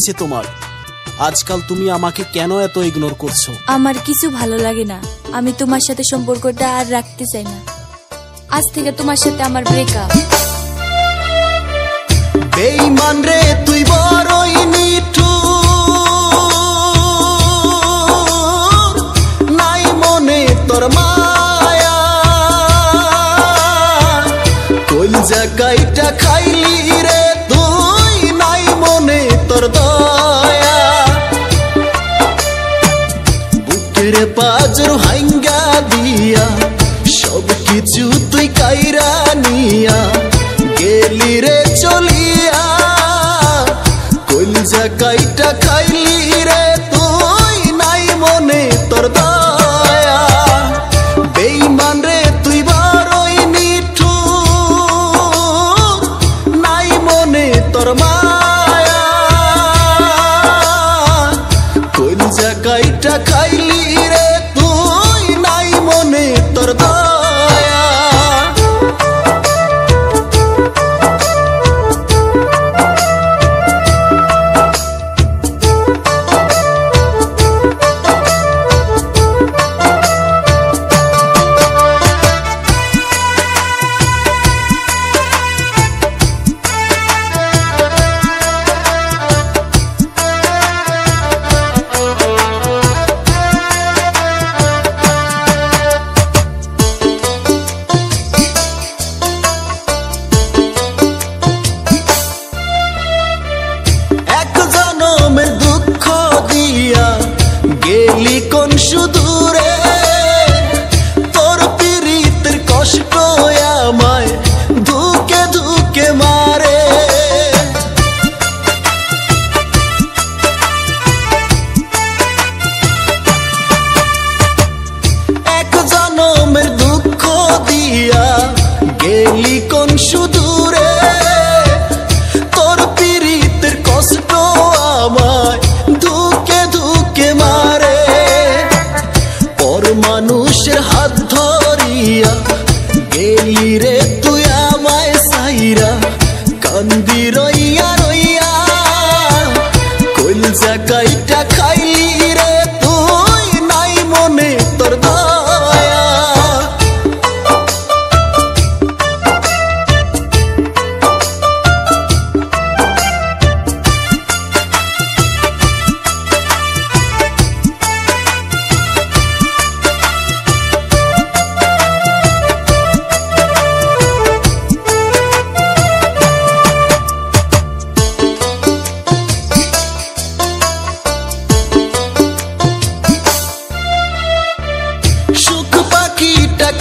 হয়েছে তোমার? আজকাল তুমি আমাকে কেন এত ইগনোর করছো? আমার কিছু ভালো লাগে না, আমি তোমার সাথে সম্পর্কটা আর রাখতে চাই না। আজ থেকে তোমার সাথে আমার ব্রেকআপ। বেঈমান রে তুই বড়ই নিঠুর, নাই মনে তোর মায়া, কলজা কাইটা খাইলি রে তুই, নাই মনে তোর দয়া, বুকের পাজর হাঙ্গা দিয়া সব কিছু তুই কাইরা নিয়া গেলি রে চলিয়া, কলজা কাইটা খাইলি রে তুই, নাই মনে তোর দয়া। বেঈমান রে তুই বড়ই নিঠুর, নাই মনে তোর মায়া, কলজা কাইটা খাইলি রে তুই, নাই মনে তোর দয়া। গেলি কোন সুদূরে, তোর পীড়িতের কষ্ট আমায় ধুকে ধুকে মারে, এক জনমের দুঃখ দিয়া গেলি কোন সুদূরে, তোর পীড়িতের কষ্ট আমায় ধুকে ধুকে মারে, পর মানুষের হাত ধরিয়া গেলি রে তুই আমায় সাইরা, কান্দি রইয়া রইয়া, কলজা কাইটা খাইলি রে তুই, নাই মনে তোর দয়া।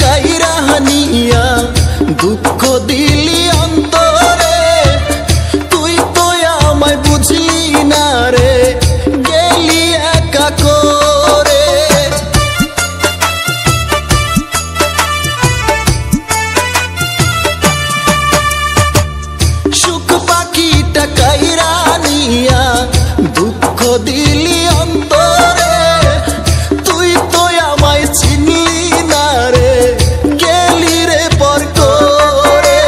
কাইরা হানিয়া দুঃখ দিলি অন্তরে, তুই তো আমায় বুঝলি না রে, গেলি একা করে, সুখ পাখিটা কাইরা নিয়া দুঃখ দিলি অন্তরে, তুই তো আমায় চিনলি না রে, গেলি রে পর করে,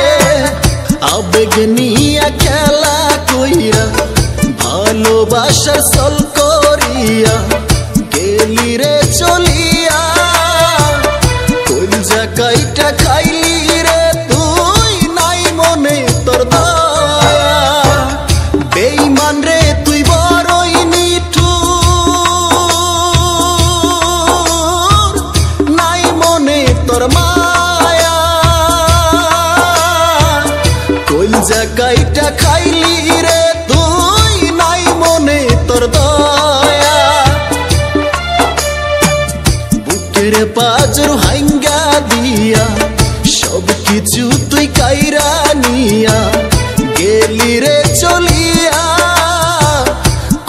আবেগ নিয়া খেলা কইরা ভালোবাসার সল করিয়া গেলি রে চলিয়া, কলজা কাইটা খাইলি রে তুই, নাই মনে তোর দয়া। বেঈমান রে তুই বড়ই নিঠুর, নাই মনে তোর মায়া, কলজা কাইটা খাইলি রে তুই, নাই মনে তোর দয়া, বুকের পাজর হাঙ্গা দিয়া সব কিছু তুই কাইরা নিয়া গেলি রে চলিয়া,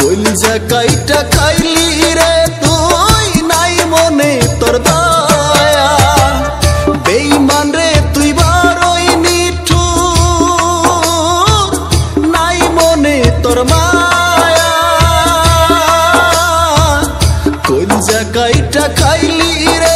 কলজা কাইটা খাইলি রে তুই, নাই মনে তোর দয়া। বেঈমান রে তুই বড়ই নিঠুর, নাই মনে তোর মায়া, কলজা কাইটা খাইলি রে